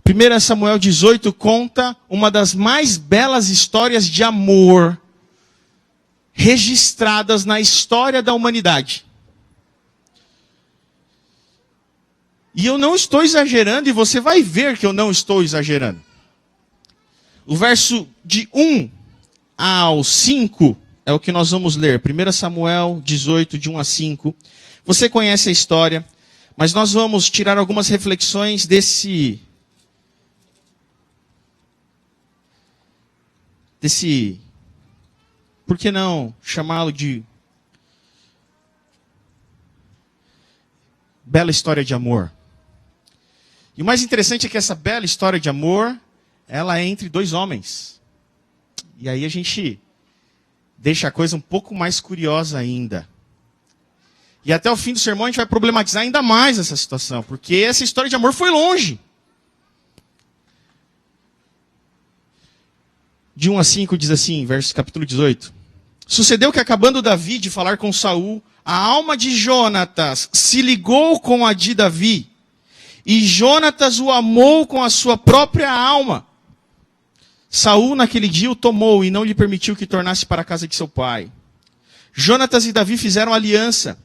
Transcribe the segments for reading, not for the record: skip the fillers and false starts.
1 Samuel 18 conta uma das mais belas histórias de amor registradas na história da humanidade. E eu não estou exagerando, e você vai ver que eu não estou exagerando. O verso de 1 ao 5 é o que nós vamos ler. 1 Samuel 18, de 1 a 5. Você conhece a história, mas nós vamos tirar algumas reflexões desse por que não chamá-lo de bela história de amor. E o mais interessante é que essa bela história de amor, ela é entre dois homens. E aí a gente deixa a coisa um pouco mais curiosa ainda. E até o fim do sermão a gente vai problematizar ainda mais essa situação, porque essa história de amor foi longe. De 1 a 5 diz assim, capítulo 18. Sucedeu que, acabando Davi de falar com Saul, a alma de Jonatas se ligou com a de Davi, e Jonatas o amou com a sua própria alma. Saul naquele dia o tomou e não lhe permitiu que tornasse para a casa de seu pai. Jonatas e Davi fizeram aliança,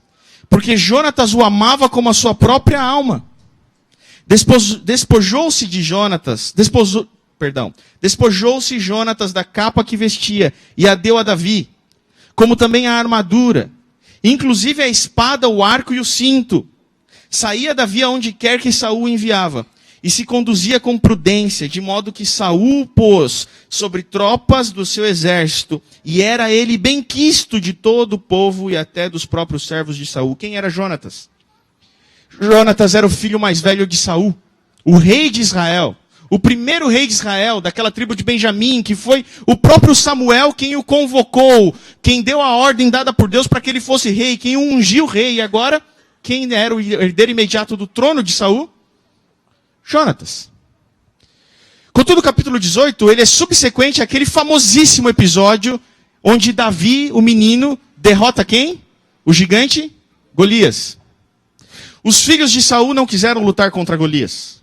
porque Jonatas o amava como a sua própria alma. Despojou-se Jonatas da capa que vestia e a deu a Davi, como também a armadura, inclusive a espada, o arco e o cinto. Saía Davi aonde quer que Saul o enviava, e se conduzia com prudência, de modo que Saul o pôs sobre tropas do seu exército, e era ele benquisto de todo o povo e até dos próprios servos de Saul. Quem era Jonatas? Jonatas era o filho mais velho de Saul, o rei de Israel. O primeiro rei de Israel, daquela tribo de Benjamim, que foi o próprio Samuel quem o convocou, quem deu a ordem dada por Deus para que ele fosse rei, quem o ungiu rei. E agora, quem era o herdeiro imediato do trono de Saul? Jonatas. Contudo, o capítulo 18, ele é subsequente àquele famosíssimo episódio onde Davi, o menino, derrota quem? O gigante Golias. Os filhos de Saul não quiseram lutar contra Golias.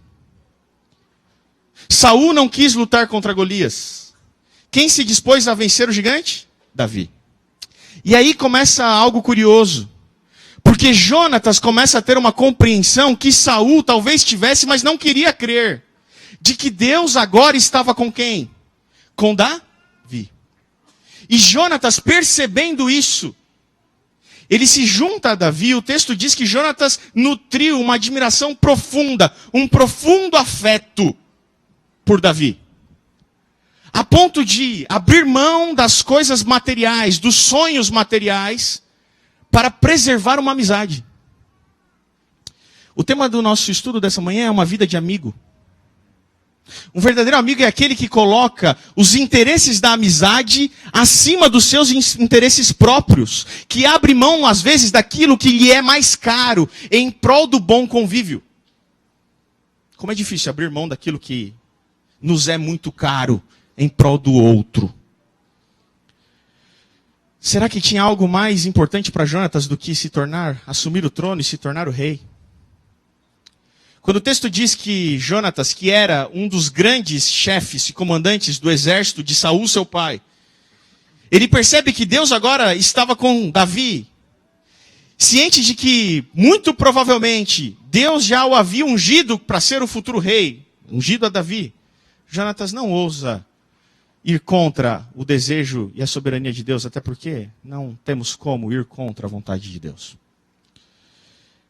Saul não quis lutar contra Golias. Quem se dispôs a vencer o gigante? Davi. E aí começa algo curioso. Porque Jonatas começa a ter uma compreensão que Saul talvez tivesse, mas não queria crer. De que Deus agora estava com quem? Com Davi. E Jonatas, percebendo isso, ele se junta a Davi. O texto diz que Jonatas nutriu uma admiração profunda, um profundo afeto por Davi, a ponto de abrir mão das coisas materiais, dos sonhos materiais, para preservar uma amizade. O tema do nosso estudo dessa manhã é uma vida de amigo. Um verdadeiro amigo é aquele que coloca os interesses da amizade acima dos seus interesses próprios, que abre mão, às vezes, daquilo que lhe é mais caro, em prol do bom convívio. Como é difícil abrir mão daquilo que nos é muito caro em prol do outro. Será que tinha algo mais importante para Jonatas do que assumir o trono e se tornar o rei? Quando o texto diz que Jonatas, que era um dos grandes chefes e comandantes do exército de Saul, seu pai, ele percebe que Deus agora estava com Davi, ciente de que, muito provavelmente, Deus já o havia ungido para ser o futuro rei, ungido a Davi. Jonatas não ousa ir contra o desejo e a soberania de Deus, até porque não temos como ir contra a vontade de Deus.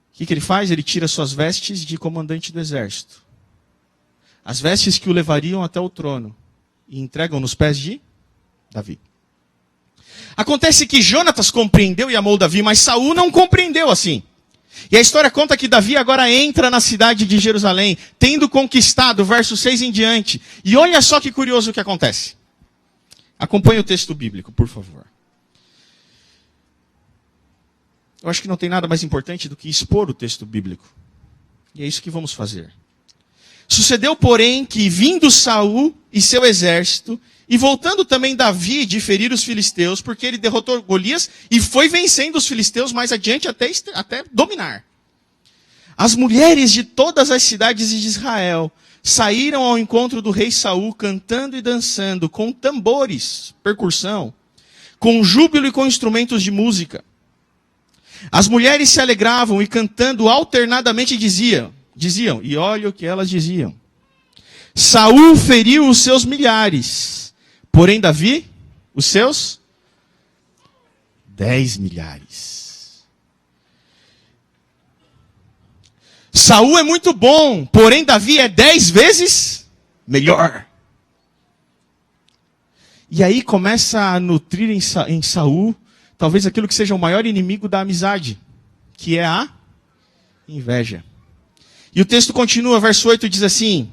O que ele faz? Ele tira suas vestes de comandante do exército. As vestes que o levariam até o trono. E entregam nos pés de Davi. Acontece que Jonatas compreendeu e amou Davi, mas Saul não compreendeu assim. E a história conta que Davi agora entra na cidade de Jerusalém, tendo conquistado, verso 6 em diante. E olha só que curioso o que acontece. Acompanhe o texto bíblico, por favor. Eu acho que não tem nada mais importante do que expor o texto bíblico. E é isso que vamos fazer. Sucedeu, porém, que vindo Saul e seu exército, e voltando também Davi de ferir os filisteus, porque ele derrotou Golias e foi vencendo os filisteus mais adiante até dominar. As mulheres de todas as cidades de Israel saíram ao encontro do rei Saul, cantando e dançando, com tambores, percussão, com júbilo e com instrumentos de música. As mulheres se alegravam e cantando alternadamente diziam, e olha o que elas diziam: Saul feriu os seus milhares, porém Davi, os seus 10 milhares. Saul é muito bom, porém Davi é 10 vezes melhor. E aí começa a nutrir em Saul, talvez aquilo que seja o maior inimigo da amizade, que é a inveja. E o texto continua, verso 8 diz assim: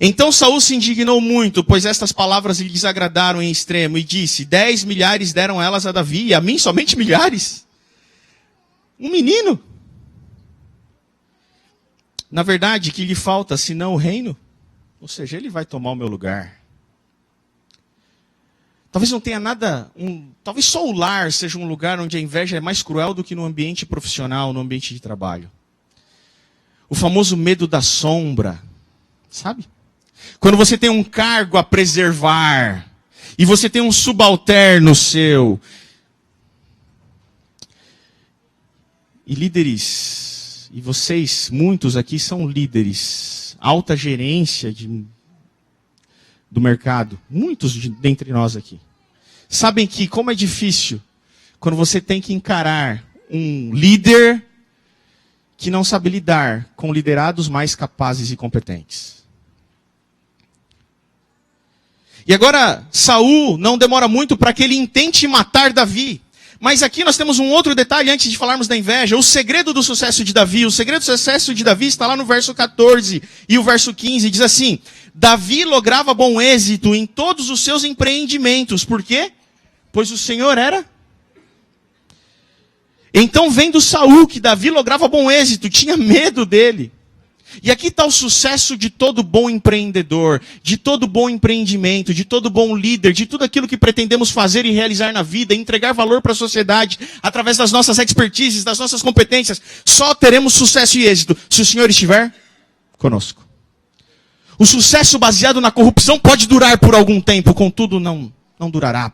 Então Saul se indignou muito, pois estas palavras lhe desagradaram em extremo, e disse: 10 milhares deram elas a Davi, e a mim somente milhares? Um menino? Na verdade, que lhe falta, senão o reino? Ou seja, ele vai tomar o meu lugar. Talvez não tenha nada, talvez só o lar seja um lugar onde a inveja é mais cruel do que no ambiente profissional, no ambiente de trabalho. O famoso medo da sombra, sabe? Quando você tem um cargo a preservar, e você tem um subalterno seu, e líderes, e vocês, muitos aqui são líderes, alta gerência do mercado, muitos dentre nós aqui, sabem que como é difícil quando você tem que encarar um líder que não sabe lidar com liderados mais capazes e competentes. E agora, Saul não demora muito para que ele intente matar Davi. Mas aqui nós temos um outro detalhe antes de falarmos da inveja. O segredo do sucesso de Davi. O segredo do sucesso de Davi está lá no verso 14 e o verso 15. Diz assim: Davi lograva bom êxito em todos os seus empreendimentos. Por quê? Pois o Senhor era. Então vendo Saul que Davi lograva bom êxito, tinha medo dele. E aqui está o sucesso de todo bom empreendedor, de todo bom empreendimento, de todo bom líder, de tudo aquilo que pretendemos fazer e realizar na vida, entregar valor para a sociedade, através das nossas expertises, das nossas competências. Só teremos sucesso e êxito se o Senhor estiver conosco. O sucesso baseado na corrupção pode durar por algum tempo, contudo não durará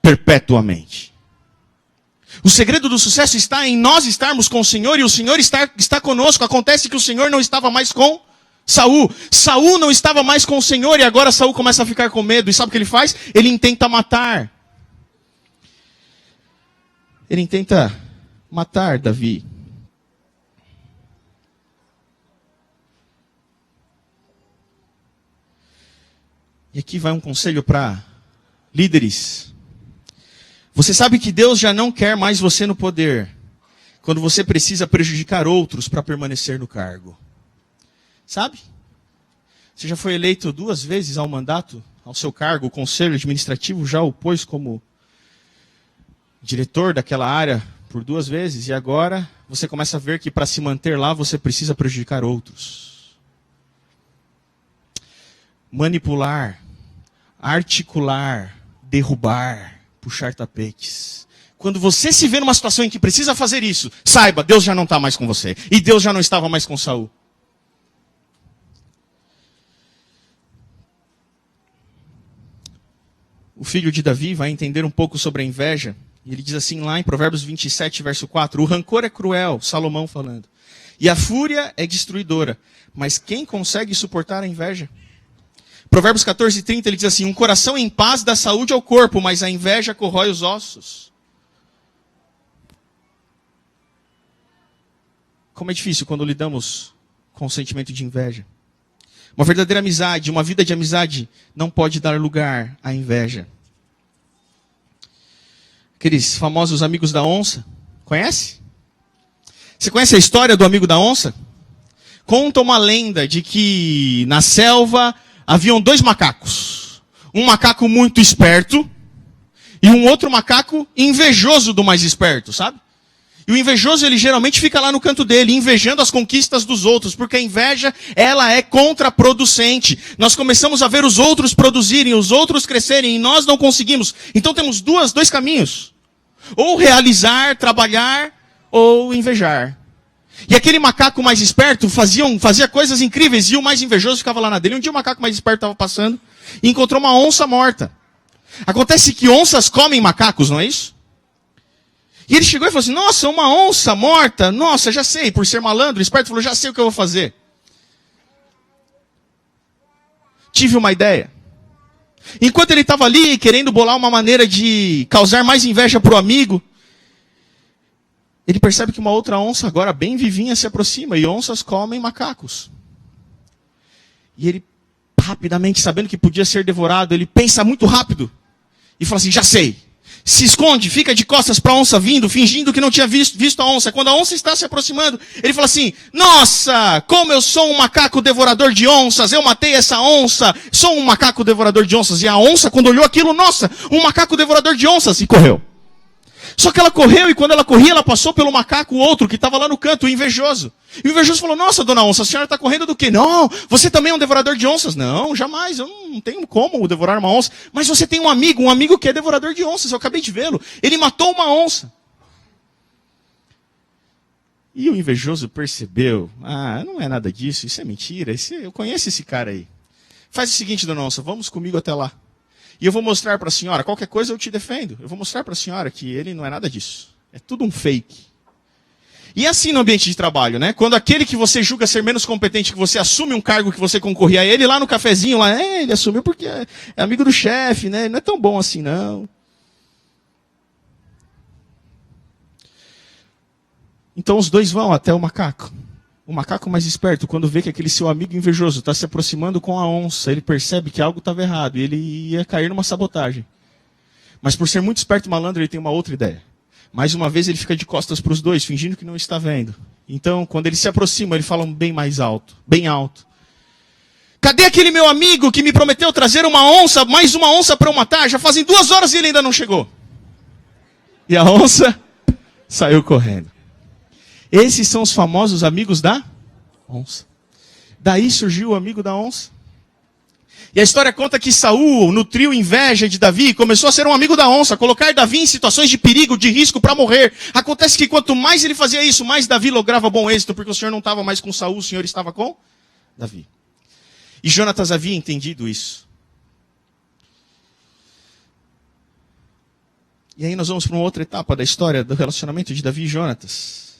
perpetuamente. O segredo do sucesso está em nós estarmos com o Senhor e o Senhor está conosco. Acontece que o Senhor não estava mais com Saul. Saul não estava mais com o Senhor e agora Saul começa a ficar com medo. E sabe o que ele faz? Ele intenta matar. Ele intenta matar Davi. E aqui vai um conselho para líderes. Você sabe que Deus já não quer mais você no poder quando você precisa prejudicar outros para permanecer no cargo. Sabe? Você já foi eleito 2 vezes ao mandato, ao seu cargo, o conselho administrativo já o pôs como diretor daquela área por 2 vezes, e agora você começa a ver que para se manter lá você precisa prejudicar outros. Manipular, articular, derrubar, puxar tapetes. Quando você se vê numa situação em que precisa fazer isso, saiba, Deus já não está mais com você. E Deus já não estava mais com Saul. O filho de Davi vai entender um pouco sobre a inveja. E ele diz assim lá em Provérbios 27, verso 4. O rancor é cruel, Salomão falando. E a fúria é destruidora. Mas quem consegue suportar a inveja? Provérbios 14, 30, ele diz assim: um coração em paz dá saúde ao corpo, mas a inveja corrói os ossos. Como é difícil quando lidamos com o sentimento de inveja. Uma verdadeira amizade, uma vida de amizade, não pode dar lugar à inveja. Aqueles famosos amigos da onça, conhece? Você conhece a história do amigo da onça? Conta uma lenda de que na selva haviam 2 macacos. Um macaco muito esperto e um outro macaco invejoso do mais esperto, sabe? E o invejoso, ele geralmente fica lá no canto dele, invejando as conquistas dos outros, porque a inveja, ela é contraproducente. Nós começamos a ver os outros produzirem, os outros crescerem, e nós não conseguimos. Então temos 2 caminhos. Ou realizar, trabalhar, ou invejar. E aquele macaco mais esperto fazia coisas incríveis, e o mais invejoso ficava lá na dele. Um dia o macaco mais esperto estava passando e encontrou uma onça morta. Acontece que onças comem macacos, não é isso? E ele chegou e falou assim, nossa, uma onça morta, nossa, já sei, por ser malandro, esperto, falou, já sei o que eu vou fazer. Tive uma ideia. Enquanto ele estava ali, querendo bolar uma maneira de causar mais inveja para o amigo, ele percebe que uma outra onça, agora bem vivinha, se aproxima, e onças comem macacos. E ele, rapidamente, sabendo que podia ser devorado, ele pensa muito rápido, e fala assim, já sei. Se esconde, fica de costas para a onça vindo, fingindo que não tinha visto a onça. Quando a onça está se aproximando, ele fala assim, nossa, como eu sou um macaco devorador de onças, eu matei essa onça, sou um macaco devorador de onças. E a onça, quando olhou aquilo, nossa, um macaco devorador de onças, e correu. Só que ela correu, e quando ela corria, ela passou pelo macaco outro, que estava lá no canto, o invejoso. E o invejoso falou, nossa, dona onça, a senhora está correndo do quê? Não, você também é um devorador de onças? Não, jamais, eu não tenho como devorar uma onça. Mas você tem um amigo que é devorador de onças, eu acabei de vê-lo. Ele matou uma onça. E o invejoso percebeu, não é nada disso, isso é mentira, eu conheço esse cara aí. Faz o seguinte, dona onça, vamos comigo até lá. E eu vou mostrar para a senhora, qualquer coisa eu te defendo. Eu vou mostrar para a senhora que ele não é nada disso. É tudo um fake. E é assim no ambiente de trabalho, né? Quando aquele que você julga ser menos competente que você assume um cargo que você concorria a ele, lá no cafezinho, ele assumiu porque é amigo do chefe, né? Não é tão bom assim, não. Então os dois vão até o macaco. O macaco mais esperto, quando vê que aquele seu amigo invejoso está se aproximando com a onça, ele percebe que algo estava errado e ele ia cair numa sabotagem. Mas por ser muito esperto e malandro, ele tem uma outra ideia. Mais uma vez ele fica de costas para os dois, fingindo que não está vendo. Então, quando ele se aproxima, ele fala bem mais alto, bem alto. Cadê aquele meu amigo que me prometeu trazer uma onça, mais uma onça para eu matar? Já fazem 2 horas e ele ainda não chegou. E a onça saiu correndo. Esses são os famosos amigos da onça. Daí surgiu o amigo da onça. E a história conta que Saul nutriu inveja de Davi e começou a ser um amigo da onça, colocar Davi em situações de perigo, de risco para morrer. Acontece que quanto mais ele fazia isso, mais Davi lograva bom êxito, porque o Senhor não estava mais com Saul, o Senhor estava com Davi. E Jonatas havia entendido isso. E aí nós vamos para uma outra etapa da história do relacionamento de Davi e Jonatas.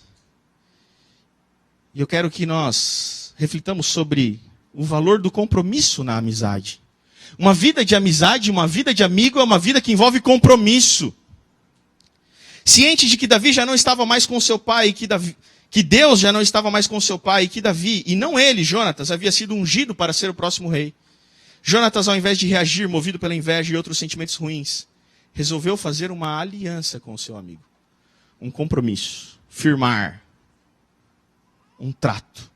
E eu quero que nós reflitamos sobre o valor do compromisso na amizade. Uma vida de amizade, uma vida de amigo é uma vida que envolve compromisso. Ciente de que Davi já não estava mais com seu pai, que Deus já não estava mais com seu pai, e que Davi, e não ele, Jonatas, havia sido ungido para ser o próximo rei. Jonatas, ao invés de reagir movido pela inveja e outros sentimentos ruins, resolveu fazer uma aliança com o seu amigo. Um compromisso. Firmar. Um trato.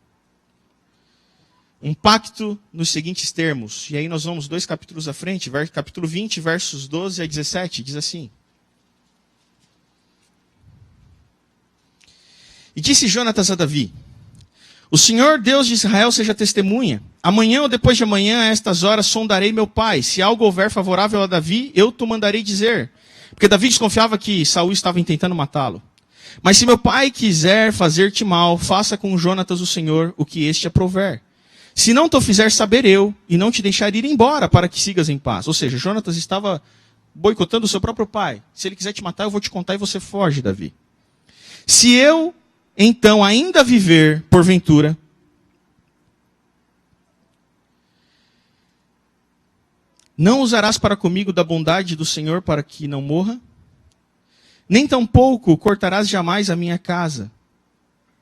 Um pacto nos seguintes termos. E aí nós vamos 2 capítulos à frente, capítulo 20, versos 12 a 17, diz assim. E disse Jonatas a Davi, o Senhor Deus de Israel seja testemunha. Amanhã ou depois de amanhã, a estas horas, sondarei meu pai. Se algo houver favorável a Davi, eu te mandarei dizer. Porque Davi desconfiava que Saul estava intentando matá-lo. Mas se meu pai quiser fazer-te mal, faça com Jonatas o Senhor o que este aprouver. Se não te fizer saber eu, e não te deixar ir embora para que sigas em paz. Ou seja, Jonatas estava boicotando o seu próprio pai. Se ele quiser te matar, eu vou te contar e você foge, Davi. Se eu, então, ainda viver, porventura, não usarás para comigo da bondade do Senhor para que não morra? Nem tampouco cortarás jamais a minha casa,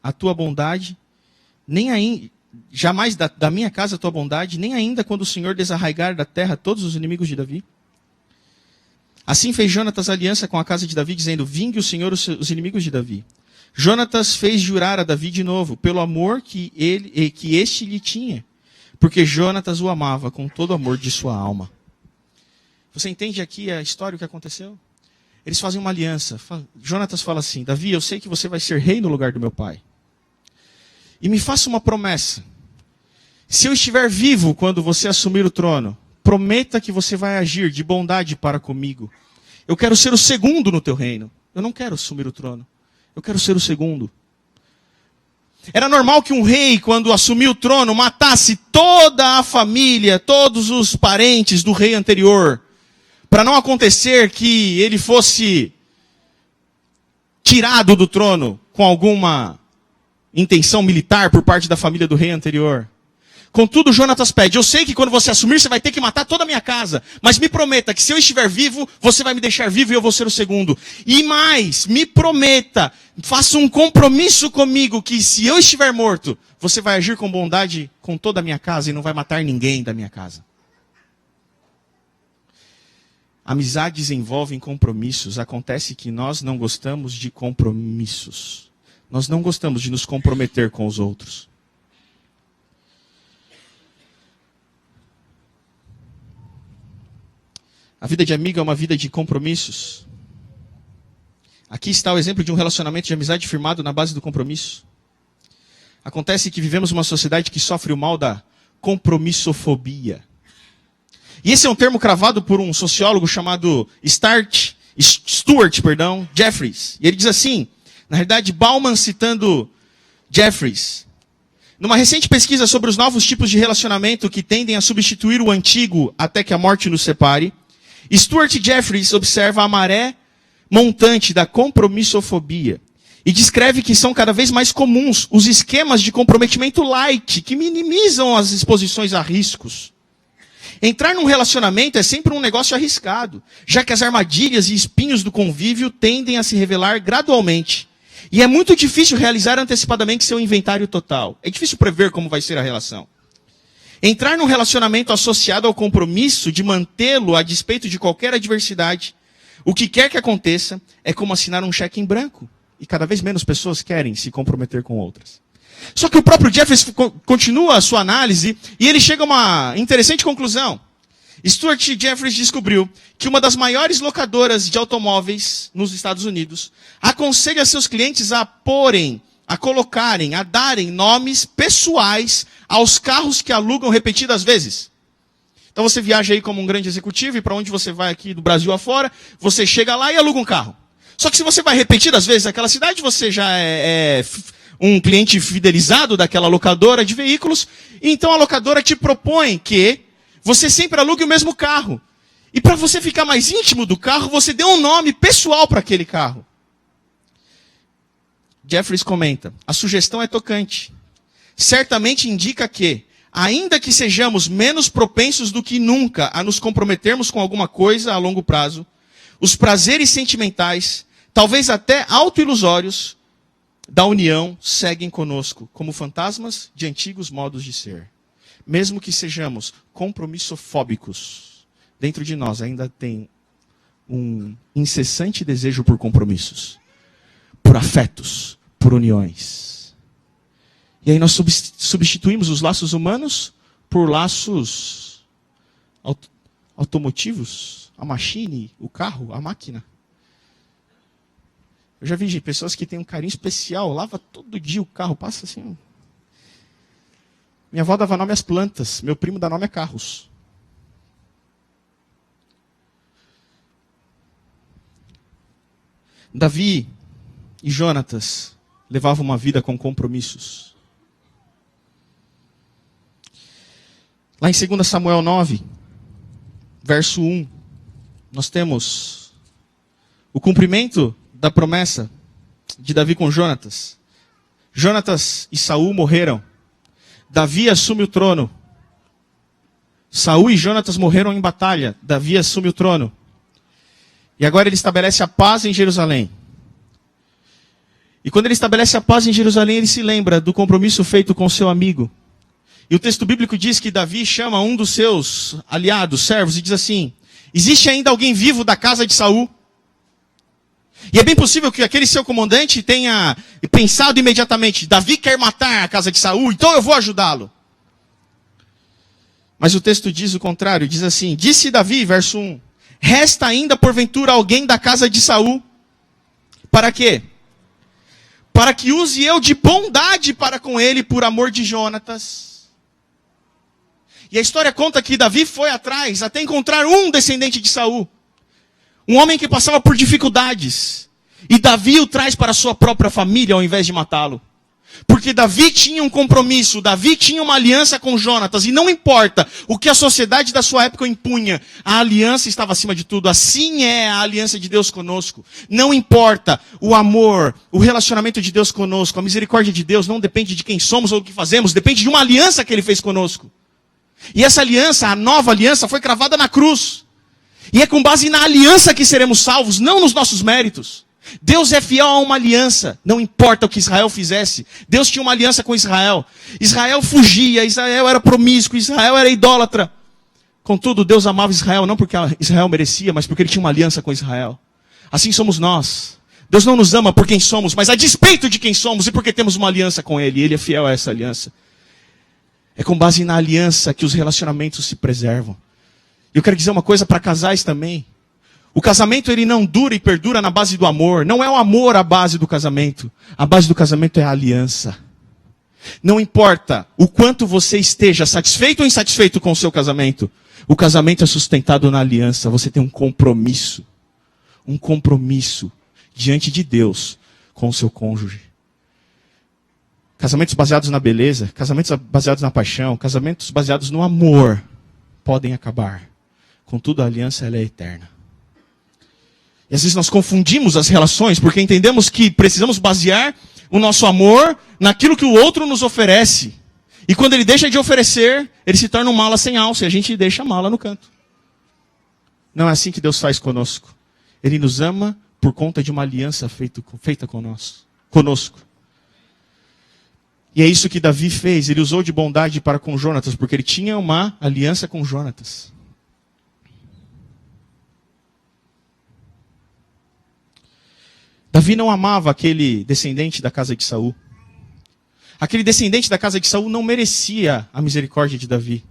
a tua bondade, jamais da minha casa a tua bondade, nem ainda quando o Senhor desarraigar da terra todos os inimigos de Davi. Assim fez Jonatas aliança com a casa de Davi, dizendo, vingue o Senhor os inimigos de Davi. Jonatas fez jurar a Davi de novo, pelo amor que este lhe tinha, porque Jonatas o amava com todo o amor de sua alma. Você entende aqui a história, o que aconteceu? Eles fazem uma aliança. Jonatas fala assim, Davi, eu sei que você vai ser rei no lugar do meu pai. E me faça uma promessa. Se eu estiver vivo quando você assumir o trono, prometa que você vai agir de bondade para comigo. Eu quero ser o segundo no teu reino. Eu não quero assumir o trono. Eu quero ser o segundo. Era normal que um rei, quando assumia o trono, matasse toda a família, todos os parentes do rei anterior, para não acontecer que ele fosse tirado do trono com alguma intenção militar por parte da família do rei anterior. Contudo, Jonatas pede, eu sei que quando você assumir, você vai ter que matar toda a minha casa, mas me prometa que se eu estiver vivo, você vai me deixar vivo e eu vou ser o segundo. E mais, me prometa, faça um compromisso comigo, que se eu estiver morto, você vai agir com bondade com toda a minha casa e não vai matar ninguém da minha casa. Amizades envolvem compromissos. Acontece que nós não gostamos de compromissos. Nós não gostamos de nos comprometer com os outros. A vida de amigo é uma vida de compromissos. Aqui está o exemplo de um relacionamento de amizade firmado na base do compromisso. Acontece que vivemos uma sociedade que sofre o mal da compromissofobia. E esse é um termo cravado por um sociólogo chamado Stuart Jeffries. E ele diz assim, na realidade, Bauman citando Jeffries. Numa recente pesquisa sobre os novos tipos de relacionamento que tendem a substituir o antigo até que a morte nos separe, Stuart Jeffries observa a maré montante da compromissofobia e descreve que são cada vez mais comuns os esquemas de comprometimento light, que minimizam as exposições a riscos. Entrar num relacionamento é sempre um negócio arriscado, já que as armadilhas e espinhos do convívio tendem a se revelar gradualmente. E é muito difícil realizar antecipadamente seu inventário total. É difícil prever como vai ser a relação. Entrar num relacionamento associado ao compromisso de mantê-lo a despeito de qualquer adversidade, o que quer que aconteça, é como assinar um cheque em branco. E cada vez menos pessoas querem se comprometer com outras. Só que o próprio Jeffries continua a sua análise e ele chega a uma interessante conclusão. Stuart Jeffries descobriu que uma das maiores locadoras de automóveis nos Estados Unidos aconselha seus clientes a colocarem, a darem nomes pessoais aos carros que alugam repetidas vezes. Então você viaja aí como um grande executivo e para onde você vai aqui do Brasil afora, você chega lá e aluga um carro. Só que se você vai repetidas vezes naquela cidade, você já é um cliente fidelizado daquela locadora de veículos, e então a locadora te propõe que você sempre alugue o mesmo carro. E para você ficar mais íntimo do carro, você dê um nome pessoal para aquele carro. Jeffries comenta, a sugestão é tocante. Certamente indica que, ainda que sejamos menos propensos do que nunca a nos comprometermos com alguma coisa a longo prazo, os prazeres sentimentais, talvez até autoilusórios, da união seguem conosco, como fantasmas de antigos modos de ser. Mesmo que sejamos compromissofóbicos, dentro de nós ainda tem um incessante desejo por compromissos, por afetos, por uniões. E aí nós substituímos os laços humanos por laços automotivos, a machine, o carro, a máquina. Eu já vi pessoas que têm um carinho especial, lava todo dia o carro, passa assim. Minha avó dava nome às plantas, meu primo dá nome a carros. Davi e Jonatas levavam uma vida com compromissos. Lá em 2 Samuel 9, verso 1, nós temos o cumprimento da promessa de Davi com Jonatas. Jonatas e Saul morreram. Davi assume o trono. Saul e Jonatas morreram em batalha. Davi assume o trono. E agora ele estabelece a paz em Jerusalém. E quando ele estabelece a paz em Jerusalém, ele se lembra do compromisso feito com seu amigo. E o texto bíblico diz que Davi chama um dos seus aliados, servos, e diz assim, existe ainda alguém vivo da casa de Saul? E é bem possível que aquele seu comandante tenha pensado imediatamente, Davi quer matar a casa de Saul, então eu vou ajudá-lo. Mas o texto diz o contrário, diz assim, disse Davi, verso 1, resta ainda porventura alguém da casa de Saul? Para quê? Para que use eu de bondade para com ele por amor de Jonatas. E a história conta que Davi foi atrás até encontrar um descendente de Saul. Um homem que passava por dificuldades. E Davi o traz para a sua própria família ao invés de matá-lo. Porque Davi tinha um compromisso, Davi tinha uma aliança com Jonatas, e não importa o que a sociedade da sua época impunha, a aliança estava acima de tudo. Assim é a aliança de Deus conosco. Não importa o amor, o relacionamento de Deus conosco, a misericórdia de Deus não depende de quem somos ou do que fazemos, depende de uma aliança que Ele fez conosco. E essa aliança, a nova aliança, foi cravada na cruz. E é com base na aliança que seremos salvos, não nos nossos méritos. Deus é fiel a uma aliança, não importa o que Israel fizesse. Deus tinha uma aliança com Israel. Israel fugia, Israel era promíscuo, Israel era idólatra. Contudo, Deus amava Israel, não porque Israel merecia, mas porque Ele tinha uma aliança com Israel. Assim somos nós. Deus não nos ama por quem somos, mas a despeito de quem somos e porque temos uma aliança com Ele. Ele é fiel a essa aliança. É com base na aliança que os relacionamentos se preservam. E eu quero dizer uma coisa para casais também. O casamento ele não dura e perdura na base do amor. Não é o amor a base do casamento. A base do casamento é a aliança. Não importa o quanto você esteja satisfeito ou insatisfeito com o seu casamento. O casamento é sustentado na aliança. Você tem um compromisso. Um compromisso diante de Deus com o seu cônjuge. Casamentos baseados na beleza, casamentos baseados na paixão, casamentos baseados no amor podem acabar. Contudo, a aliança ela é eterna. E às vezes nós confundimos as relações porque entendemos que precisamos basear o nosso amor naquilo que o outro nos oferece. E quando ele deixa de oferecer, ele se torna um mala sem alça e a gente deixa a mala no canto. Não é assim que Deus faz conosco. Ele nos ama por conta de uma aliança feita conosco. E é isso que Davi fez. Ele usou de bondade para com Jonatas, porque ele tinha uma aliança com Jonatas. Davi não amava aquele descendente da casa de Saul. Aquele descendente da casa de Saul não merecia a misericórdia de Davi.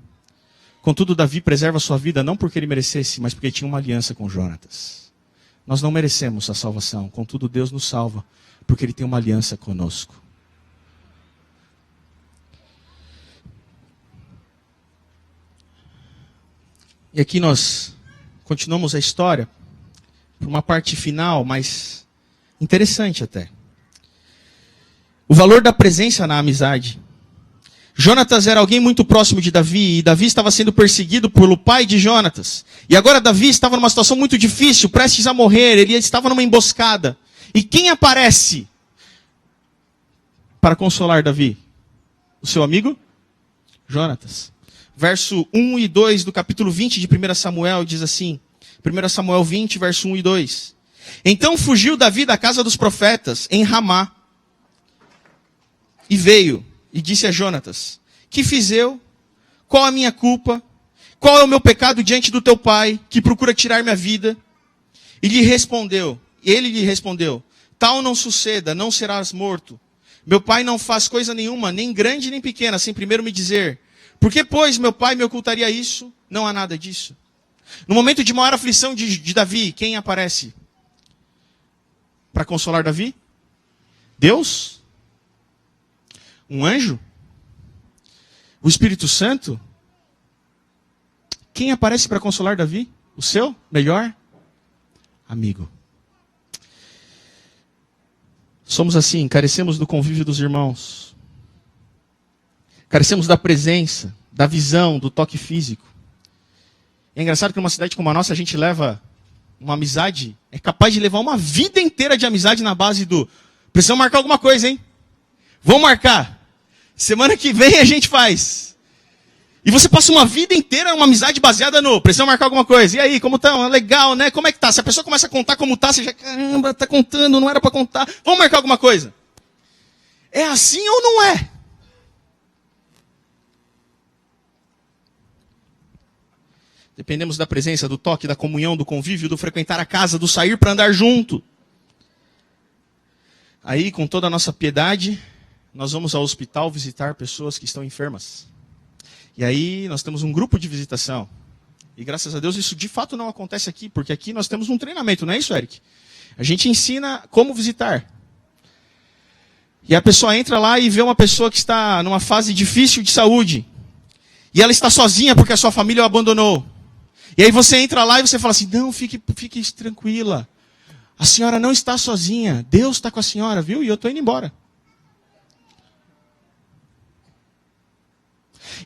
Contudo, Davi preserva sua vida não porque ele merecesse, mas porque tinha uma aliança com Jonatas. Nós não merecemos a salvação, contudo Deus nos salva, porque Ele tem uma aliança conosco. E aqui nós continuamos a história, por uma parte final, mas interessante até. O valor da presença na amizade. Jonatas era alguém muito próximo de Davi, e Davi estava sendo perseguido pelo pai de Jonatas. E agora Davi estava numa situação muito difícil, prestes a morrer, ele estava numa emboscada. E quem aparece para consolar Davi? O seu amigo? Jonatas. Verso 1 e 2 do capítulo 20 de 1 Samuel diz assim, 1 Samuel 20, verso 1 e 2. Então fugiu Davi da casa dos profetas, em Ramá, e veio, e disse a Jonatas, que fiz eu? Qual a minha culpa? Qual é o meu pecado diante do teu pai, que procura tirar minha vida? E ele lhe respondeu, tal não suceda, não serás morto. Meu pai não faz coisa nenhuma, nem grande nem pequena, sem primeiro me dizer. Por que, pois, meu pai me ocultaria isso? Não há nada disso. No momento de maior aflição de Davi, quem aparece para consolar Davi? Deus? Um anjo? O Espírito Santo? Quem aparece para consolar Davi? O seu melhor amigo. Somos assim, carecemos do convívio dos irmãos. Carecemos da presença, da visão, do toque físico. É engraçado que numa cidade como a nossa, a gente leva uma amizade, é capaz de levar uma vida inteira de amizade na base do precisamos marcar alguma coisa, hein? Vamos marcar. Semana que vem a gente faz. E você passa uma vida inteira, uma amizade baseada no precisamos marcar alguma coisa. E aí, como tá? Legal, né? Como é que tá? Se a pessoa começa a contar como tá, você já, caramba, tá contando, não era para contar. Vamos marcar alguma coisa. É assim ou não é? Dependemos da presença, do toque, da comunhão, do convívio, do frequentar a casa, do sair para andar junto. Aí, com toda a nossa piedade, nós vamos ao hospital visitar pessoas que estão enfermas. E aí, nós temos um grupo de visitação. E graças a Deus, isso de fato não acontece aqui, porque aqui nós temos um treinamento, não é isso, Eric? A gente ensina como visitar. E a pessoa entra lá e vê uma pessoa que está numa fase difícil de saúde. E ela está sozinha porque a sua família o abandonou. E aí você entra lá e você fala assim, não, fique tranquila. A senhora não está sozinha. Deus está com a senhora, viu? E eu estou indo embora.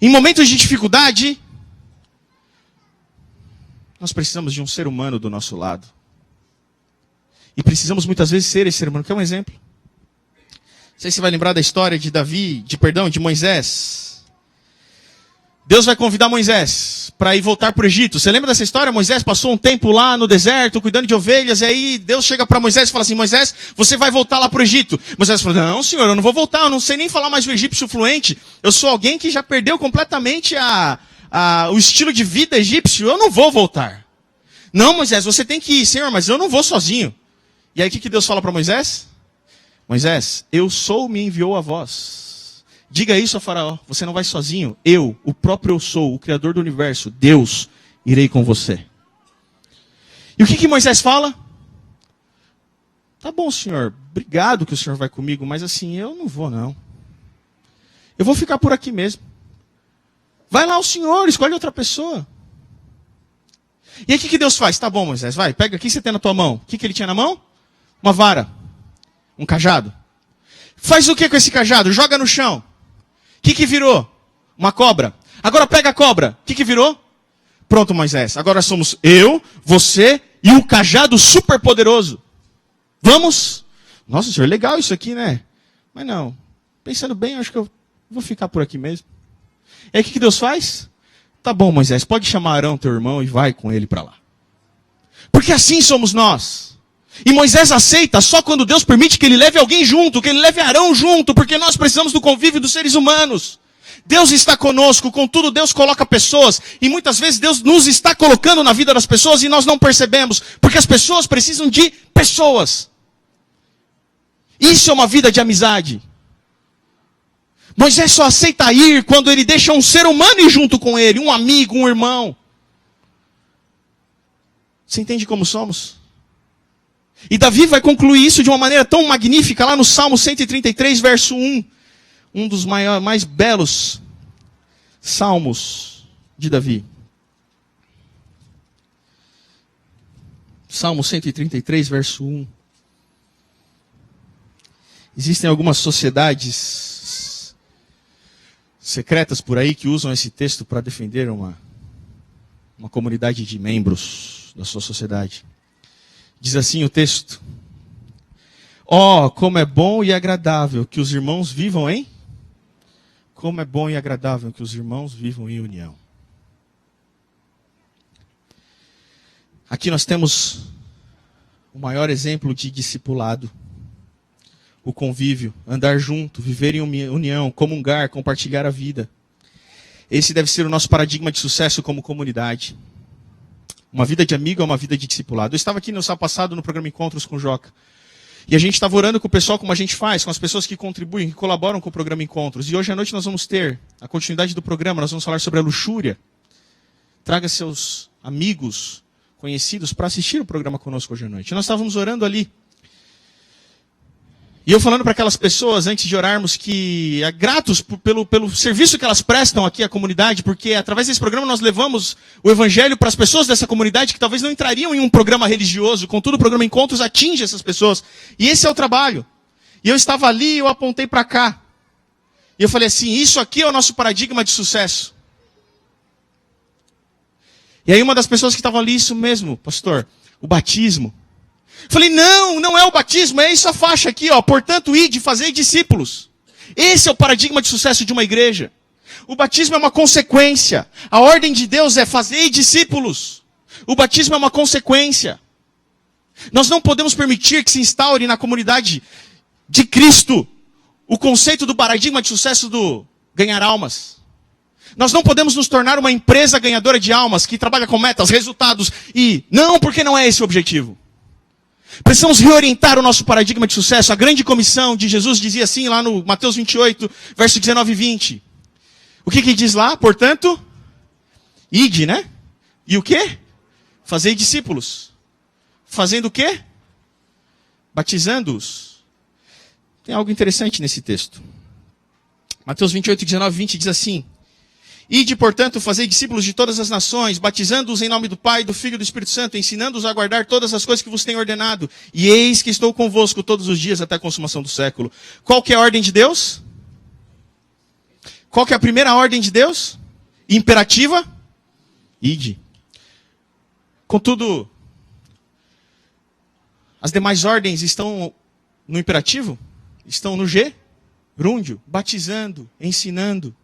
Em momentos de dificuldade, nós precisamos de um ser humano do nosso lado. E precisamos muitas vezes ser esse ser humano. Quer um exemplo? Não sei se você vai lembrar da história de de Moisés. Deus vai convidar Moisés para ir voltar para o Egito. Você lembra dessa história? Moisés passou um tempo lá no deserto, cuidando de ovelhas, e aí Deus chega para Moisés e fala assim, Moisés, você vai voltar lá para o Egito. Moisés fala, não senhor, eu não vou voltar, eu não sei nem falar mais o egípcio fluente. Eu sou alguém que já perdeu completamente o estilo de vida egípcio, eu não vou voltar. Não, Moisés, você tem que ir, senhor, mas eu não vou sozinho. E aí o que Deus fala para Moisés? Moisés, eu sou, me enviou a vós. Diga isso a Faraó, você não vai sozinho. Eu, o próprio eu sou, o Criador do universo, Deus, irei com você. E o que Moisés fala? Tá bom, senhor, obrigado que o senhor vai comigo, mas assim, eu não vou não. Eu vou ficar por aqui mesmo. Vai lá o senhor, escolhe outra pessoa. E aí o que Deus faz? Tá bom, Moisés, vai, pega aqui, você tem na tua mão. O que ele tinha na mão? Uma vara, um cajado. Faz o que com esse cajado? Joga no chão. O que virou? Uma cobra. Agora pega a cobra. O que virou? Pronto, Moisés. Agora somos eu, você e um cajado super poderoso. Vamos? Nossa, senhor, legal isso aqui, né? Mas não. Pensando bem, acho que eu vou ficar por aqui mesmo. E aí o que Deus faz? Tá bom, Moisés, pode chamar Arão, teu irmão, e vai com ele para lá. Porque assim somos nós. E Moisés aceita só quando Deus permite que ele leve alguém junto, que ele leve Arão junto, porque nós precisamos do convívio dos seres humanos. Deus está conosco, contudo Deus coloca pessoas, e muitas vezes Deus nos está colocando na vida das pessoas e nós não percebemos, porque as pessoas precisam de pessoas. Isso é uma vida de amizade. Moisés só aceita ir quando ele deixa um ser humano ir junto com ele, um amigo, um irmão. Você entende como somos? E Davi vai concluir isso de uma maneira tão magnífica lá no Salmo 133, verso 1. Um dos mais belos salmos de Davi. Salmo 133, verso 1. Existem algumas sociedades secretas por aí que usam esse texto para defender uma comunidade de membros da sua sociedade. Diz assim o texto: ó, como é bom e agradável que os irmãos vivam em... Como é bom e agradável que os irmãos vivam em união. Aqui nós temos o maior exemplo de discipulado. O convívio, andar junto, viver em união, comungar, compartilhar a vida. Esse deve ser o nosso paradigma de sucesso como comunidade. Uma vida de amigo é uma vida de discipulado. Eu estava aqui no sábado passado no programa Encontros com o Joca. E a gente estava orando com o pessoal como a gente faz, com as pessoas que contribuem, que colaboram com o programa Encontros. E hoje à noite nós vamos ter a continuidade do programa, nós vamos falar sobre a luxúria. Traga seus amigos, conhecidos, para assistir o programa conosco hoje à noite. E nós estávamos orando ali. E eu falando para aquelas pessoas, antes de orarmos, que é gratos pelo serviço que elas prestam aqui à comunidade, porque através desse programa nós levamos o evangelho para as pessoas dessa comunidade que talvez não entrariam em um programa religioso, contudo o programa Encontros atinge essas pessoas. E esse é o trabalho. E eu estava ali e eu apontei para cá. E eu falei assim, isso aqui é o nosso paradigma de sucesso. E aí uma das pessoas que estavam ali, isso mesmo, pastor, o batismo. Falei, não é o batismo, é essa faixa aqui, ó. Portanto, ide, fazei discípulos. Esse é o paradigma de sucesso de uma igreja. O batismo é uma consequência. A ordem de Deus é fazei discípulos. O batismo é uma consequência. Nós não podemos permitir que se instaure na comunidade de Cristo o conceito do paradigma de sucesso do ganhar almas. Nós não podemos nos tornar uma empresa ganhadora de almas que trabalha com metas, resultados e... Não, porque não é esse o objetivo. Precisamos reorientar o nosso paradigma de sucesso. A grande comissão de Jesus dizia assim lá no Mateus 28, verso 19 e 20. O que diz lá? Portanto, ide, né? E o quê? Fazei discípulos. Fazendo o quê? Batizando-os. Tem algo interessante nesse texto. Mateus 28, 19 e 20 diz assim. Ide, portanto, fazei discípulos de todas as nações, batizando-os em nome do Pai, do Filho e do Espírito Santo, ensinando-os a guardar todas as coisas que vos tenho ordenado. E eis que estou convosco todos os dias até a consumação do século. Qual que é a ordem de Deus? Qual que é a primeira ordem de Deus? Imperativa? Ide. Contudo, as demais ordens estão no imperativo? Estão no gerúndio, batizando, ensinando.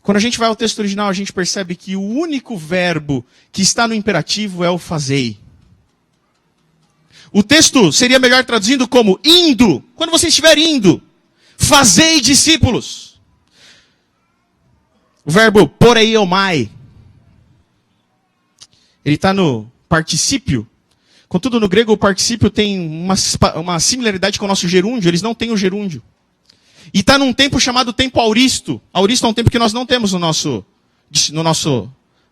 Quando a gente vai ao texto original, a gente percebe que o único verbo que está no imperativo é o fazei. O texto seria melhor traduzindo como indo. Quando você estiver indo, fazei discípulos. O verbo poreiomai, ele está no particípio. Contudo, no grego, o particípio tem uma similaridade com o nosso gerúndio. Eles não têm o gerúndio. E está num tempo chamado tempo auristo. Auristo é um tempo que nós não temos na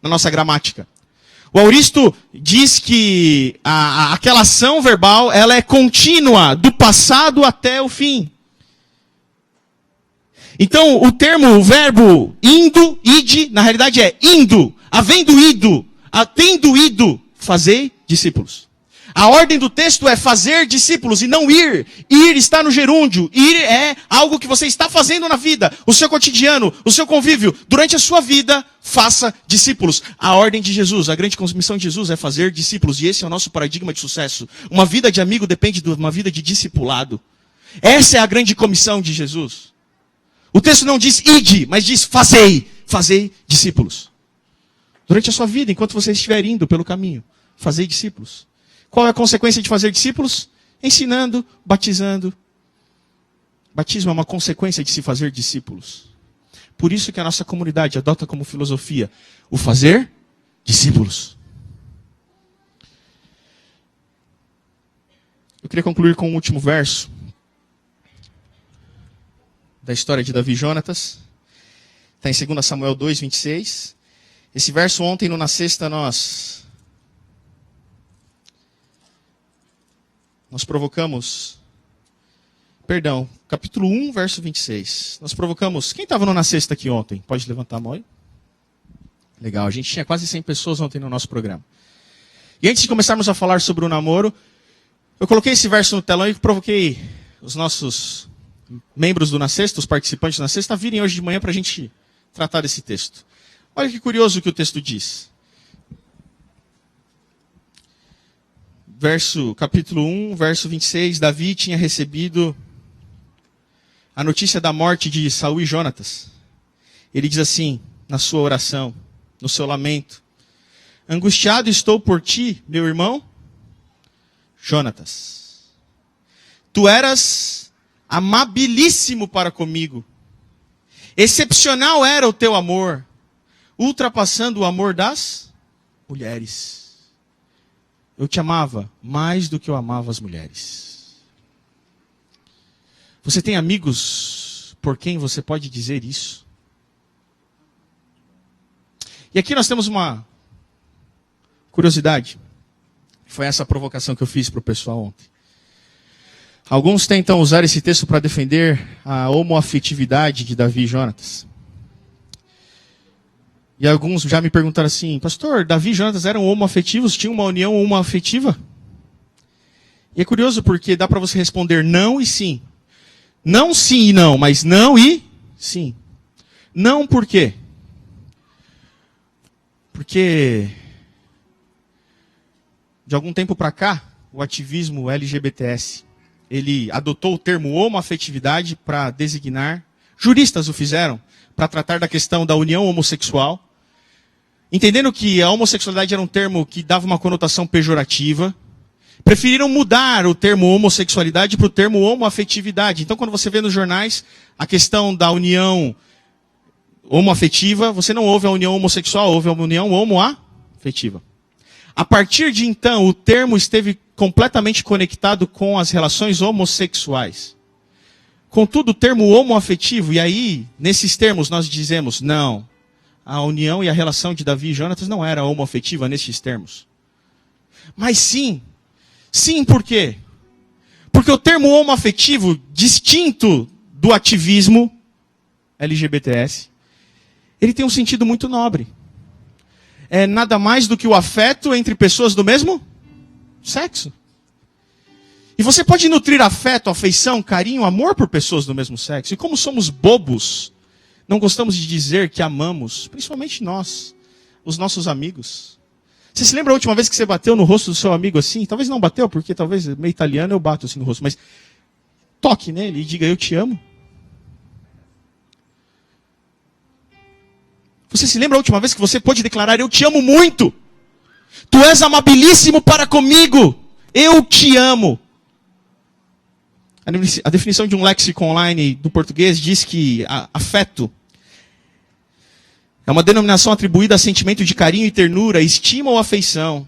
nossa gramática. O auristo diz que aquela ação verbal ela é contínua, do passado até o fim. Então, o verbo indo, ide, na realidade é indo, havendo ido, tendo ido, fazei discípulos. A ordem do texto é fazer discípulos e não ir. Ir está no gerúndio. Ir é algo que você está fazendo na vida. O seu cotidiano, o seu convívio. Durante a sua vida, faça discípulos. A ordem de Jesus, a grande comissão de Jesus é fazer discípulos. E esse é o nosso paradigma de sucesso. Uma vida de amigo depende de uma vida de discipulado. Essa é a grande comissão de Jesus. O texto não diz ide, mas diz fazei discípulos. Durante a sua vida, enquanto você estiver indo pelo caminho, fazei discípulos. Qual é a consequência de fazer discípulos? Ensinando, batizando. Batismo é uma consequência de se fazer discípulos. Por isso que a nossa comunidade adota como filosofia o fazer discípulos. Eu queria concluir com o último verso da história de Davi e Jonatas. Está em 2 Samuel 2, 26. Esse verso ontem, no Na Sexta, nós provocamos, capítulo 1, verso 26. Nós provocamos, quem estava no Na Sexta aqui ontem? Pode levantar a mão aí? Legal, a gente tinha quase 100 pessoas ontem no nosso programa. E antes de começarmos a falar sobre o namoro, eu coloquei esse verso no telão e provoquei os nossos membros do Na Sexta, os participantes do Na Sexta, a virem hoje de manhã para a gente tratar desse texto. Olha que curioso o que o texto diz. Capítulo 1, verso 26, Davi tinha recebido a notícia da morte de Saul e Jonatas. Ele diz assim, na sua oração, no seu lamento: angustiado estou por ti, meu irmão Jonatas. Tu eras amabilíssimo para comigo. Excepcional era o teu amor, ultrapassando o amor das mulheres. Eu te amava mais do que eu amava as mulheres. Você tem amigos por quem você pode dizer isso? E aqui nós temos uma curiosidade. Foi essa a provocação que eu fiz para o pessoal ontem. Alguns tentam usar esse texto para defender a homoafetividade de Davi e Jonatas. E alguns já me perguntaram assim: pastor, Davi e Jonatas eram homoafetivos? Tinham uma união homoafetiva? E é curioso porque dá para você responder não e sim. Não sim e não, mas não e sim. Não por quê? Porque de algum tempo para cá, o ativismo LGBTS, ele adotou o termo homoafetividade para designar, juristas o fizeram, para tratar da questão da união homossexual, entendendo que a homossexualidade era um termo que dava uma conotação pejorativa, preferiram mudar o termo homossexualidade para o termo homoafetividade. Então, quando você vê nos jornais a questão da união homoafetiva, você não ouve a união homossexual, ouve a união homoafetiva. A partir de então, o termo esteve completamente conectado com as relações homossexuais. Contudo, o termo homoafetivo, e aí, nesses termos, nós dizemos, não, a união e a relação de Davi e Jonatas não era homoafetiva nesses termos. Mas sim, por quê? Porque o termo homoafetivo, distinto do ativismo LGBTS, ele tem um sentido muito nobre. É nada mais do que o afeto entre pessoas do mesmo sexo. E você pode nutrir afeto, afeição, carinho, amor por pessoas do mesmo sexo. E como somos bobos, não gostamos de dizer que amamos, principalmente nós, os nossos amigos. Você se lembra a última vez que você bateu no rosto do seu amigo assim? Talvez não bateu, porque talvez meio italiano eu bato assim no rosto, mas toque nele e diga, eu te amo. Você se lembra a última vez que você pôde declarar, eu te amo muito? Tu és amabilíssimo para comigo. Eu te amo. A definição de um léxico online do português diz que afeto é uma denominação atribuída a sentimento de carinho e ternura, estima ou afeição.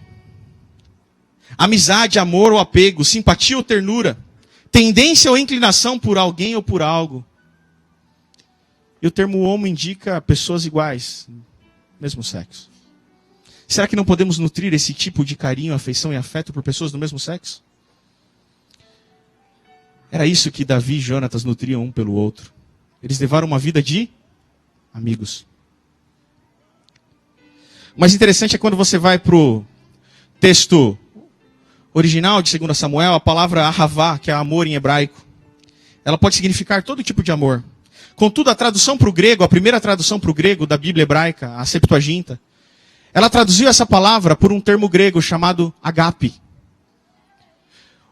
Amizade, amor ou apego, simpatia ou ternura. Tendência ou inclinação por alguém ou por algo. E o termo homo indica pessoas iguais, mesmo sexo. Será que não podemos nutrir esse tipo de carinho, afeição e afeto por pessoas do mesmo sexo? Era isso que Davi e Jonatas nutriam um pelo outro. Eles levaram uma vida de amigos. O mais interessante é quando você vai para o texto original de 2 Samuel, a palavra ahavá, que é amor em hebraico, ela pode significar todo tipo de amor. Contudo, a tradução para o grego, a primeira tradução para o grego da Bíblia hebraica, a Septuaginta, ela traduziu essa palavra por um termo grego chamado agape.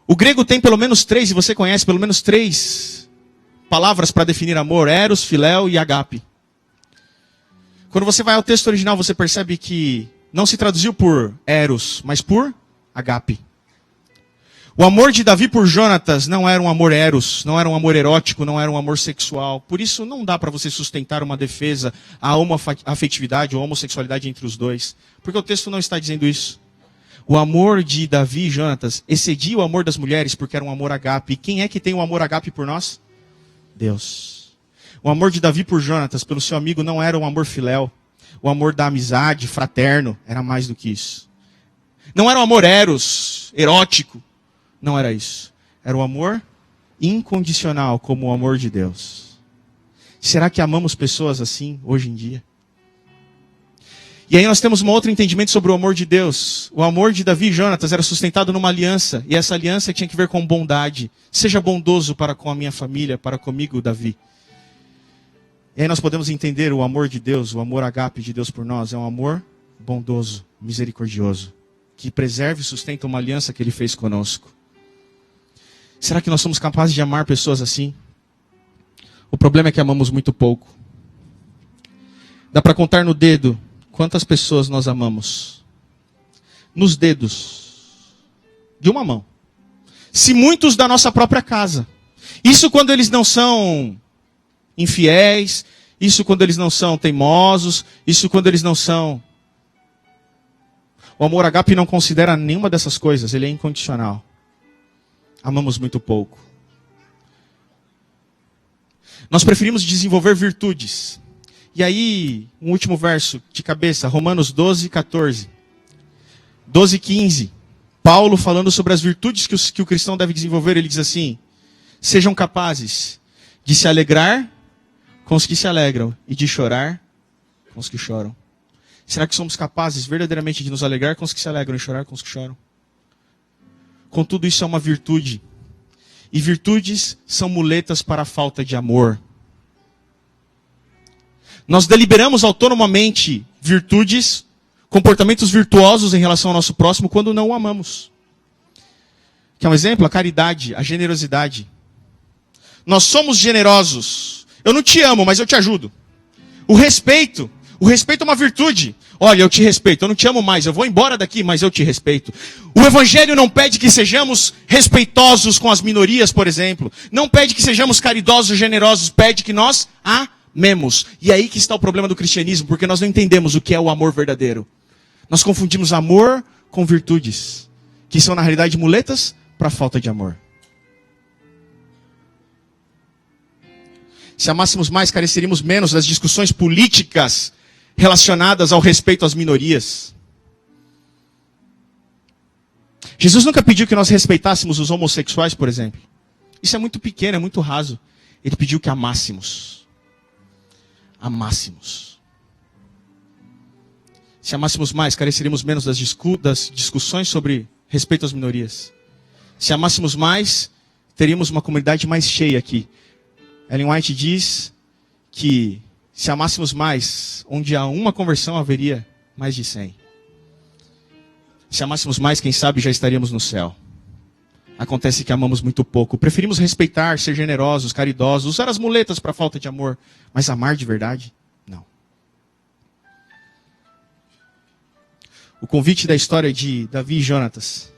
O grego tem pelo menos 3, e você conhece pelo menos 3 palavras para definir amor: eros, filéu e agape. Quando você vai ao texto original, você percebe que não se traduziu por eros, mas por agape. O amor de Davi por Jonatas não era um amor eros, não era um amor erótico, não era um amor sexual. Por isso não dá para você sustentar uma defesa à homoafetividade ou homossexualidade entre os dois. Porque o texto não está dizendo isso. O amor de Davi e Jonatas excedia o amor das mulheres porque era um amor agape. E quem é que tem um amor agape por nós? Deus. O amor de Davi por Jonatas, pelo seu amigo, não era um amor filéu. O amor da amizade, fraterno, era mais do que isso. Não era um amor eros, erótico. Não era isso. Era um amor incondicional, como o amor de Deus. Será que amamos pessoas assim hoje em dia? E aí nós temos um outro entendimento sobre o amor de Deus. O amor de Davi e Jonatas era sustentado numa aliança. E essa aliança tinha que ver com bondade. Seja bondoso para com a minha família, para comigo, Davi. E aí nós podemos entender o amor de Deus, o amor agape de Deus por nós. É um amor bondoso, misericordioso, que preserva e sustenta uma aliança que Ele fez conosco. Será que nós somos capazes de amar pessoas assim? O problema é que amamos muito pouco. Dá para contar no dedo quantas pessoas nós amamos. Nos dedos de uma mão. Se muitos da nossa própria casa. Isso quando eles não são infiéis. Isso quando eles não são teimosos. Isso quando eles não são... O amor agape não considera nenhuma dessas coisas. Ele é incondicional. Amamos muito pouco. Nós preferimos desenvolver virtudes. E aí, um último verso de cabeça, Romanos 12, 14. 12, 15. Paulo falando sobre as virtudes que o cristão deve desenvolver, ele diz assim: sejam capazes de se alegrar com os que se alegram e de chorar com os que choram. Será que somos capazes verdadeiramente de nos alegrar com os que se alegram e chorar com os que choram? Contudo, isso é uma virtude. E virtudes são muletas para a falta de amor. Nós deliberamos autonomamente virtudes, comportamentos virtuosos em relação ao nosso próximo quando não o amamos. Quer um exemplo? A caridade, a generosidade. Nós somos generosos. Eu não te amo, mas eu te ajudo. O respeito é uma virtude. Olha, eu te respeito, eu não te amo mais, eu vou embora daqui, mas eu te respeito. O Evangelho não pede que sejamos respeitosos com as minorias, por exemplo. Não pede que sejamos caridosos, generosos, pede que nós amemos. E aí que está o problema do cristianismo, porque nós não entendemos o que é o amor verdadeiro. Nós confundimos amor com virtudes, que são na realidade muletas para a falta de amor. Se amássemos mais, careceríamos menos das discussões políticas relacionadas ao respeito às minorias. Jesus nunca pediu que nós respeitássemos os homossexuais, por exemplo. Isso é muito pequeno, é muito raso. Ele pediu que amássemos. Amássemos. Se amássemos mais, careceríamos menos das discussões sobre respeito às minorias. Se amássemos mais, teríamos uma comunidade mais cheia aqui. Ellen White diz que se amássemos mais, onde há uma conversão haveria mais de 100. Se amássemos mais, quem sabe já estaríamos no céu. Acontece que amamos muito pouco. Preferimos respeitar, ser generosos, caridosos, usar as muletas para a falta de amor. Mas amar de verdade? Não. O convite da história de Davi e Jonatas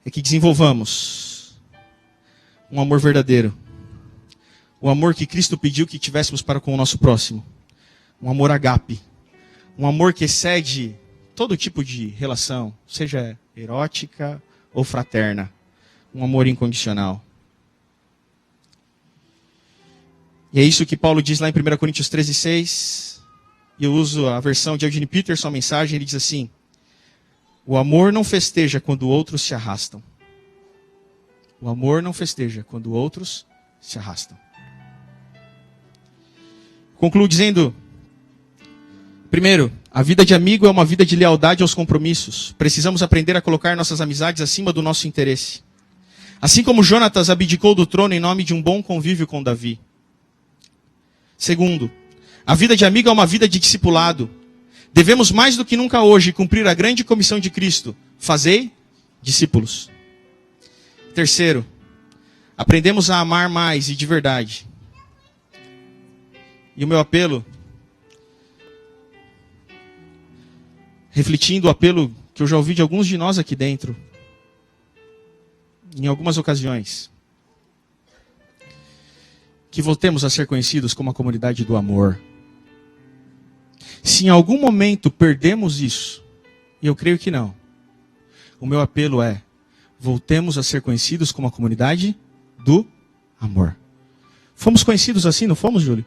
é que desenvolvamos um amor verdadeiro. O amor que Cristo pediu que tivéssemos para com o nosso próximo. Um amor agape. Um amor que excede todo tipo de relação, seja erótica ou fraterna. Um amor incondicional. E é isso que Paulo diz lá em 1 Coríntios 13:6. E eu uso a versão de Eugene Peterson, a mensagem, ele diz assim: o amor não festeja quando outros se arrastam. O amor não festeja quando outros se arrastam. Concluo dizendo, primeiro, a vida de amigo é uma vida de lealdade aos compromissos. Precisamos aprender a colocar nossas amizades acima do nosso interesse. Assim como Jonatas abdicou do trono em nome de um bom convívio com Davi. Segundo, a vida de amigo é uma vida de discipulado. Devemos mais do que nunca hoje cumprir a grande comissão de Cristo. Fazei discípulos. Terceiro, aprendemos a amar mais e de verdade. E o meu apelo, refletindo o apelo que eu já ouvi de alguns de nós aqui dentro, em algumas ocasiões, que voltemos a ser conhecidos como a comunidade do amor. Se em algum momento perdemos isso, e eu creio que não, o meu apelo é, voltemos a ser conhecidos como a comunidade do amor. Fomos conhecidos assim, não fomos, Júlio?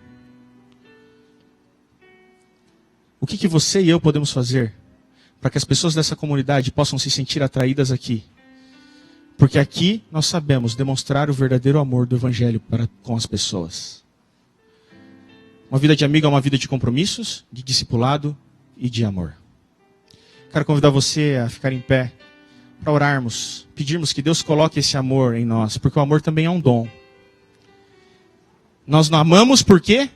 O que você e eu podemos fazer para que as pessoas dessa comunidade possam se sentir atraídas aqui? Porque aqui nós sabemos demonstrar o verdadeiro amor do Evangelho para com as pessoas. Uma vida de amigo é uma vida de compromissos, de discipulado e de amor. Quero convidar você a ficar em pé para orarmos, pedirmos que Deus coloque esse amor em nós, porque o amor também é um dom. Nós não amamos por quê?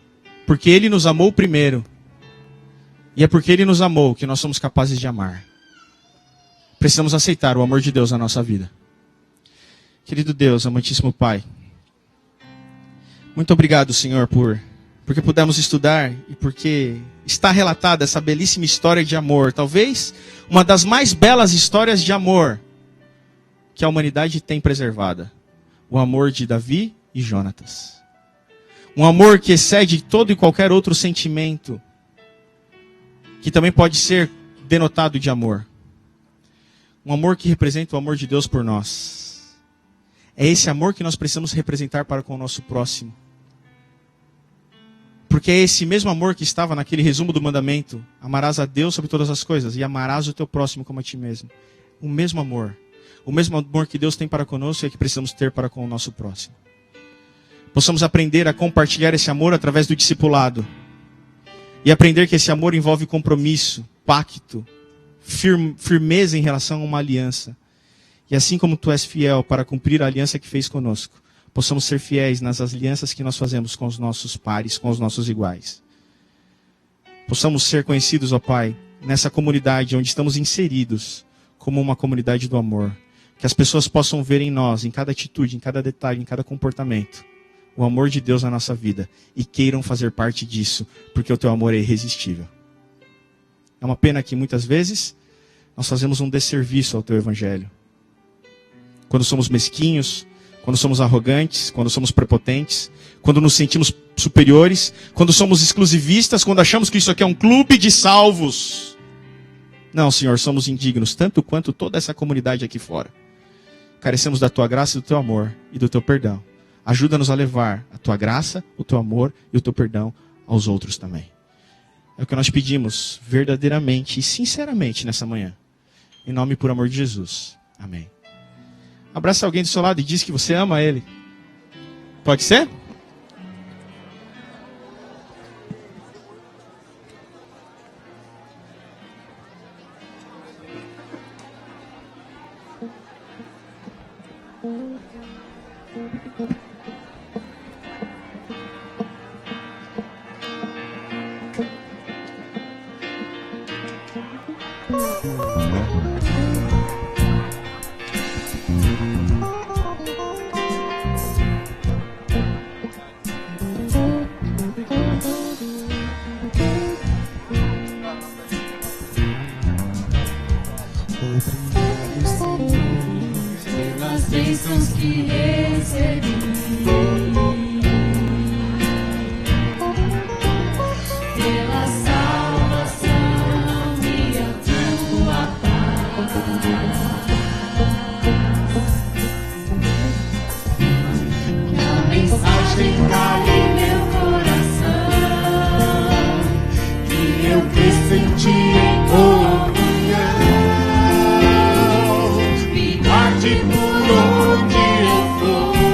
Porque Ele nos amou primeiro. E é porque Ele nos amou que nós somos capazes de amar. Precisamos aceitar o amor de Deus na nossa vida. Querido Deus, amantíssimo Pai, muito obrigado, Senhor, porque pudemos estudar e porque está relatada essa belíssima história de amor. Talvez uma das mais belas histórias de amor que a humanidade tem preservada. O amor de Davi e Jonatas. Um amor que excede todo e qualquer outro sentimento que também pode ser denotado de amor. Um amor que representa o amor de Deus por nós. É esse amor que nós precisamos representar para com o nosso próximo. Porque é esse mesmo amor que estava naquele resumo do mandamento. Amarás a Deus sobre todas as coisas e amarás o teu próximo como a ti mesmo. O mesmo amor. O mesmo amor que Deus tem para conosco é que precisamos ter para com o nosso próximo. Possamos aprender a compartilhar esse amor através do discipulado. E aprender que esse amor envolve compromisso, pacto, firmeza em relação a uma aliança. E assim como tu és fiel para cumprir a aliança que fez conosco, possamos ser fiéis nas alianças que nós fazemos com os nossos pares, com os nossos iguais. Possamos ser conhecidos, ó Pai, nessa comunidade onde estamos inseridos, como uma comunidade do amor. Que as pessoas possam ver em nós, em cada atitude, em cada detalhe, em cada comportamento, o amor de Deus na nossa vida. E queiram fazer parte disso, porque o teu amor é irresistível. É uma pena que muitas vezes nós fazemos um desserviço ao teu evangelho. Quando somos mesquinhos, quando somos arrogantes, quando somos prepotentes, quando nos sentimos superiores, quando somos exclusivistas, quando achamos que isso aqui é um clube de salvos. Não, Senhor, somos indignos, tanto quanto toda essa comunidade aqui fora. Carecemos da tua graça e do teu amor e do teu perdão. Ajuda-nos a levar a tua graça, o teu amor e o teu perdão aos outros também. É o que nós pedimos verdadeiramente e sinceramente nessa manhã. Em nome e por amor de Jesus. Amém. Abraça alguém do seu lado e diz que você ama ele. Pode ser? Pelas bênçãos que recebi, pela salvação e a tua paz, que a mensagem cale em meu coração, que eu cresça em ti em comunhão. Por onde eu for,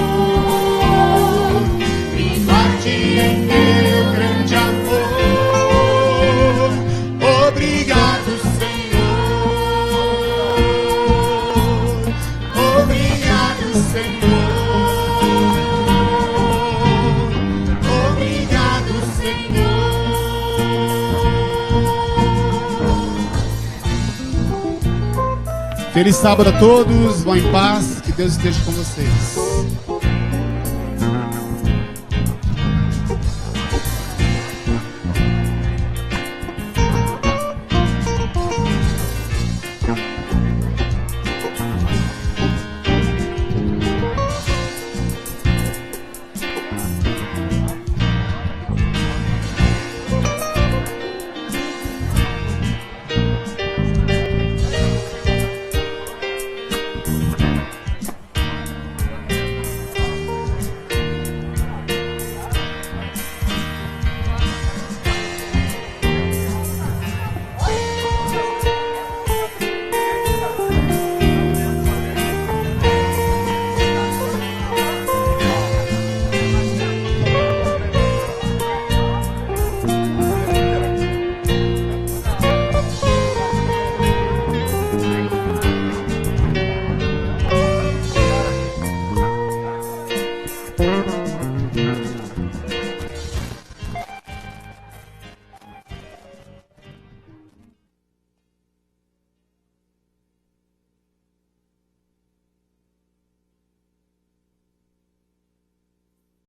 me bate em teu grande amor. Obrigado, Senhor. Obrigado, Senhor. Obrigado, Senhor. Feliz sábado a todos, vão em paz, que Deus esteja com vocês.